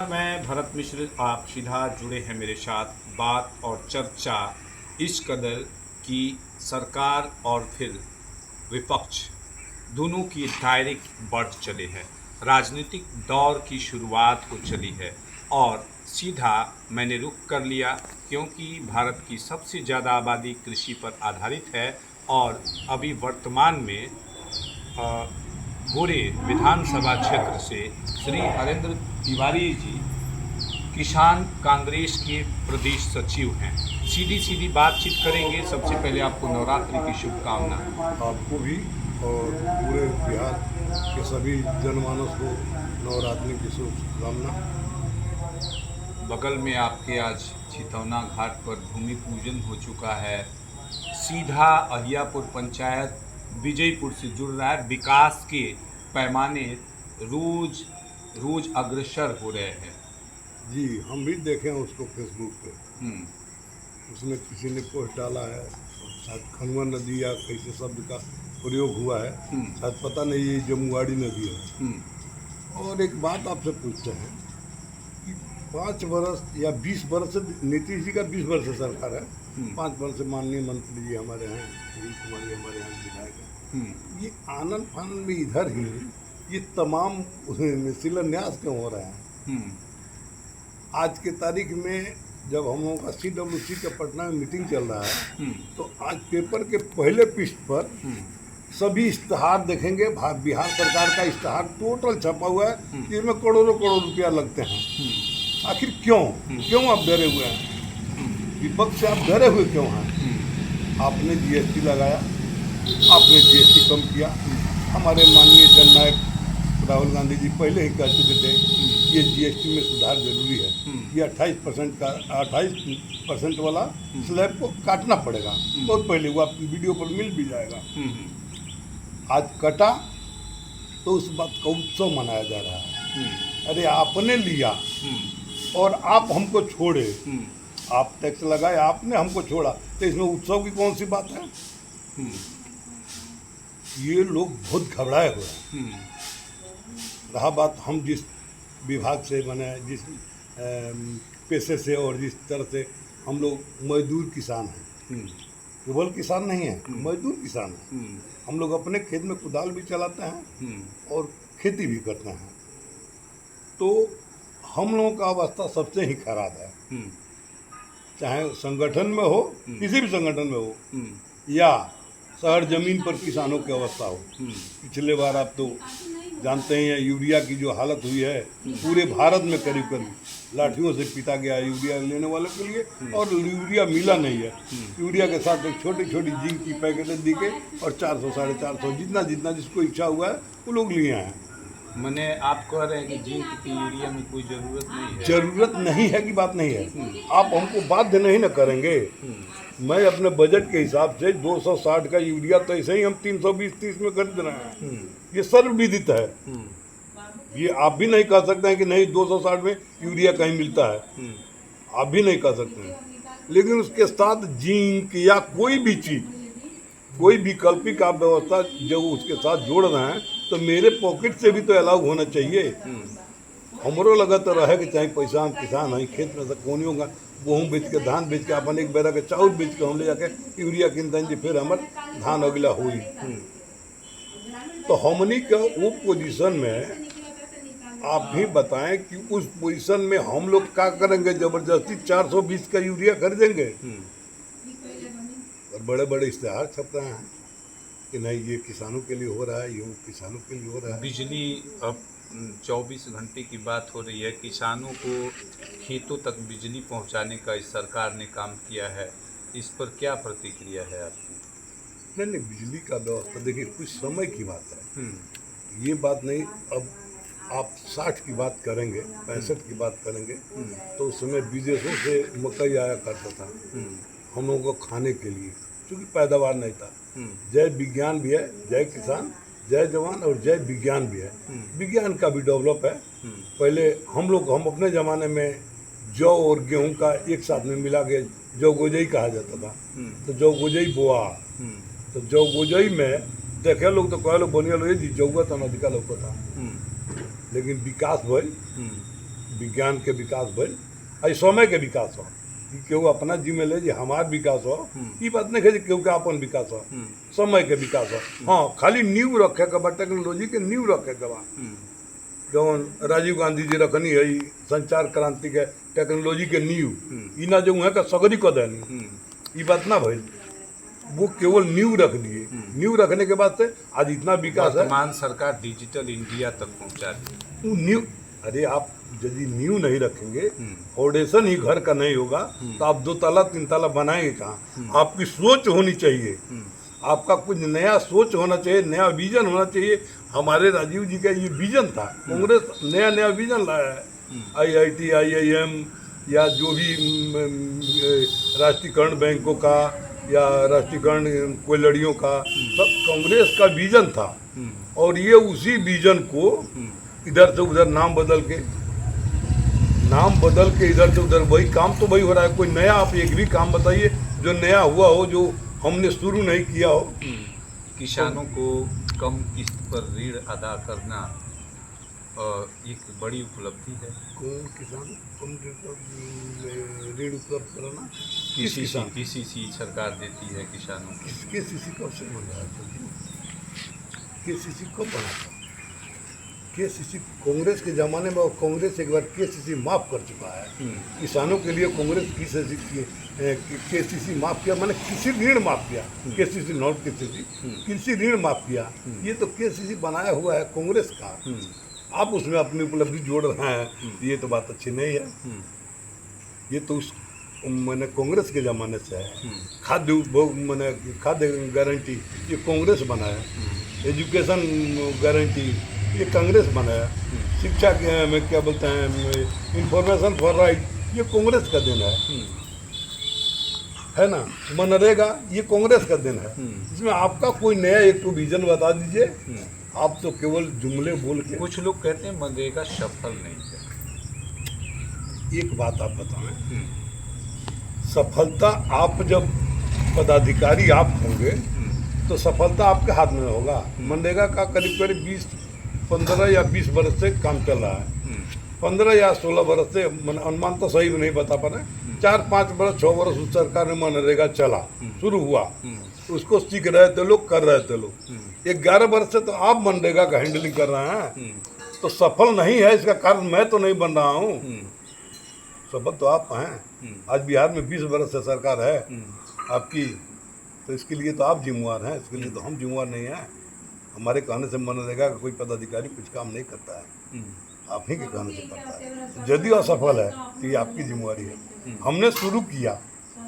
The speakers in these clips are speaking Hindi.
मैं भरत मिश्र, आप सीधा जुड़े हैं मेरे साथ। बात और चर्चा इस कदर कि सरकार और फिर विपक्ष दोनों की डायरेक्ट बढ़ चले हैं। राजनीतिक दौर की शुरुआत हो चली है और सीधा मैंने रुख कर लिया क्योंकि भारत की सबसे ज़्यादा आबादी कृषि पर आधारित है और अभी वर्तमान में गोरे विधानसभा क्षेत्र से श्री हरेंद्र तिवारी जी किसान कांग्रेस के प्रदेश सचिव हैं। सीधी सीधी बातचीत करेंगे। सबसे पहले आपको नवरात्रि की शुभकामना। आपको भी और पूरे बिहार के सभी जनमानस को नवरात्रि की शुभकामना। बगल में आपके आज छितौना घाट पर भूमि पूजन हो चुका है। सीधा अहियापुर पंचायत विजयपुर से जुड़ रहा है। विकास के पैमाने रोज रोज अग्रसर हो रहे हैं। जी, हम भी देखे हैं उसको फेसबुक पे। हम्म। उसमें किसी ने पोस्ट डाला है, शायद खनवा नदी या कैसे शब्द का प्रयोग हुआ है, शायद पता नहीं, ये जमुआड़ी नदी है। और एक बात आपसे पूछते हैं कि 5 वर्ष या 20 वर्ष से नीतीश जी का 20 वर्ष से सरकार है, 5 वर्ष से माननीय मंत्री जी हमारे हैं, सुनील कुमार जी हमारे यहाँ विधायक हैं। ये आनंद फानंद में इधर ही ये तमाम शिलान्यास क्यों हो रहे हैं? आज के तारीख में जब हम लोगों का CWC का पटना में मीटिंग चल रहा है, तो आज पेपर के पहले पृष्ठ पर सभी इश्तहार देखेंगे। बिहार सरकार का इश्तहार टोटल छपा हुआ है, जिसमें करोड़ों करोड़ रुपया लगते हैं। आखिर क्यों क्यों आप डरे हुए हैं? विपक्ष से आप डरे हुए क्यों हैं? आपने GST लगाया, आपने GST कम किया। हमारे माननीय जननायक राहुल गांधी जी पहले ही कह चुके थे ये GST में सुधार जरूरी है। ये 28% वाला स्लैब को काटना पड़ेगा। बहुत पहले वो आपकी वीडियो पर मिल भी जाएगा। आज कटा तो उस बात का उत्सव मनाया जा रहा है। अरे आपने लिया और आप हमको छोड़े, आप टैक्स लगाए, आपने हमको छोड़ा, तो इसमें उत्सव की कौन सी बात है? ये लोग बहुत घबराए हुए हैं। रहा बात हम जिस विभाग से बने, जिस पेशे से और जिस तरह से हम लोग मजदूर किसान हैं, केवल किसान नहीं है, मजदूर किसान है। हम लोग अपने खेत में कुदाल भी चलाते हैं और खेती भी करते हैं। तो हम लोगों का अवस्था सबसे ही खराब है, चाहे संगठन में हो, किसी भी संगठन में हो, या शहर जमीन पर किसानों की अवस्था हो। पिछले बार आप तो जानते हैं यूरिया की जो हालत हुई है, पूरे भारत में करीब करीब लाठियों से पीटा गया यूरिया लेने वालों के लिए, और यूरिया मिला नहीं है। यूरिया के साथ एक छोटी छोटी जिंक की पैकेटें दी गई और 400 450 जितना जितना जिसको इच्छा हुआ है वो लोग लिए हैं। मैंने आप कह रहे हैं कि जिंक की यूरिया में कोई ज़रूरत नहीं है? जरूरत नहीं है कि बात नहीं है। आप हमको बाध्य नहीं न करेंगे। मैं अपने बजट के हिसाब से 260 का यूरिया तो ऐसे ही हम 320-30 में खरीद रहे हैं। ये सर्वविदित है। ये आप भी नहीं कह सकते हैं कि नहीं 260 में यूरिया कहीं मिलता है, आप भी नहीं कह सकते हैं। लेकिन उसके साथ जिंक या कोई भी चीज, कोई वैकल्पिक आप व्यवस्था जब उसके साथ जोड़ रहे हैं तो मेरे पॉकेट से भी तो अलाउ होना चाहिए। हमरो लगा तो रहे कि चाहे पैसा हम किसान हैं, खेत में से कोनियों का गेहूँ बेच के, धान बेच के, अपन एक बेरा के चाउर बेच के हम ले जाके यूरिया किनते हैं, फिर हमार धान अगला हुई। तो हमनी के वो पोजीशन में आप भी बताएं कि उस पोजीशन में हम लोग क्या करेंगे? जबरदस्ती 420 का यूरिया खरीदेंगे? और बड़े बड़े इश्तेहार छप रहे हैं कि नहीं ये किसानों के लिए हो रहा है, ये किसानों के लिए हो रहा है। बिजली अब 24 घंटे की बात हो रही है। किसानों को खेतों तक बिजली पहुंचाने का इस सरकार ने काम किया है, इस पर क्या प्रतिक्रिया है आपकी? नहीं, बिजली का व्यवस्था देखिए कुछ समय की बात है, ये बात नहीं। अब आप 60 की बात करेंगे, 65 की बात करेंगे, तो उस समय विदेशों से मकई आया करता था हम लोगों को खाने के लिए, क्योंकि पैदावार नहीं था। जय विज्ञान भी है, जय किसान, जय जवान और जय विज्ञान भी है। विज्ञान का भी डेवलप है। पहले हम अपने ज़माने में जौ और गेहूं का एक साथ में मिला के जौ गोजई कहा जाता था। तो जौ गोजई बोआ, तो जौ गोजई में देखे लोग तो कहे लोग बनिया लोग जी जौगा तो नदी का लोग था। लेकिन विकास भई विज्ञान के विकास भइल आ समय के विकास हो कि केहू अपना जिम्मे ले जे हमार विकास हो ई बात नहीं है कि केहू के अपन विकास हो समय के विकास हो। हाँ, खाली नींव रखे के बा, टेक्नोलॉजी के नींव रखे के बा। जौन राजीव गांधी जी रखनी है ई संचार क्रांति के टेक्नोलॉजी के नींव, ई ना जो है का सगरी को देनी, ई बात ना भइल। वो केवल नींव रख दिए, नींव रखने के बाद से आज इतना विकास है। वर्तमान सरकार डिजिटल इंडिया तक पहुंचा दी। वो नींव, अरे आप यदि नींव नहीं रखेंगे, फाउंडेशन ही घर का नहीं होगा तो आप 2 ताला 3 ताला बनाएंगे कहाँ? आपकी सोच होनी चाहिए, आपका कुछ नया सोच होना चाहिए, नया विजन होना चाहिए। हमारे राजीव जी का ये विजन था, कांग्रेस नया नया विजन लाया है। IIT, IIM या जो भी राष्ट्रीयकरण बैंकों का या राष्ट्रीयकरण कोयलड़ियों का, सब कांग्रेस का विजन था। और ये उसी विजन को इधर से उधर नाम बदल के इधर से उधर वही काम तो वही हो रहा है। कोई नया आप एक भी काम बताइए जो नया हुआ हो, जो हमने शुरू नहीं किया हो। किसानों को कम किस्त पर ऋण अदा करना एक बड़ी उपलब्धि है। कौन किसान कम ऋण उपलब्ध कराना? KCC सरकार देती है किसानों को। KCC कब से बन रहा है? KCC कब बना था? KCC कांग्रेस के ज़माने में, और कांग्रेस एक बार KCC माफ़ कर चुका है। किसानों के लिए कांग्रेस KCC माफ़ किया, मैंने कृषि ऋण माफ़ किया। KCC नॉट KCC, कृषि ऋण माफ़ किया। ये तो KCC बनाया हुआ है कांग्रेस का। आप उसमें अपनी उपलब्धि जोड़ रहे हैं, ये तो बात अच्छी नहीं है। ये तो उस मैंने कांग्रेस के ज़माने से है। खाद्य गारंटी ये कांग्रेस बनाया, एजुकेशन गारंटी ये कांग्रेस बनाया, शिक्षा के में क्या बोलते हैं इंफॉर्मेशन फॉर राइट ये कांग्रेस का दिन है ना। मनरेगा ये कांग्रेस का दिन है। इसमें आपका कोई नया एक तो विजन बता दीजिए। आप तो केवल जुमले बोल के। कुछ लोग कहते हैं मनरेगा सफल नहीं है। एक बात आप बताएं, सफलता आप जब पदाधिकारी आप होंगे तो सफलता आपके हाथ में होगा। मनरेगा का करीब 15 या 20 बरस से काम चल रहा है। 15 या 16 बरस से, अनुमान तो सही नहीं बता पा रहे, 4-5 बरस 6 बरस उस सरकार में मनरेगा चला, शुरू हुआ, उसको सीख रहे थे लोग, कर रहे थे लोग। 11 बरस से तो आप मनरेगा का हैंडलिंग कर रहे हैं, तो सफल नहीं है इसका कारण मैं तो नहीं बन रहा हूँ, सफल तो आप हैं। आज बिहार में 20 बरस से सरकार है आपकी, तो इसके लिए तो आप जिम्मेवार हैं, इसके लिए तो हम जिम्मेवार नहीं हैं। हमारे कहने से मनरेगा का कोई पदाधिकारी कुछ काम नहीं करता है, आप ही के कहने से करता है। यदि असफल है तो ये आपकी जिम्मेवारी है। हमने शुरू किया,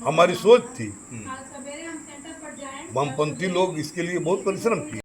हमारी सोच थी, वामपंथी लोग इसके लिए बहुत परिश्रम किए।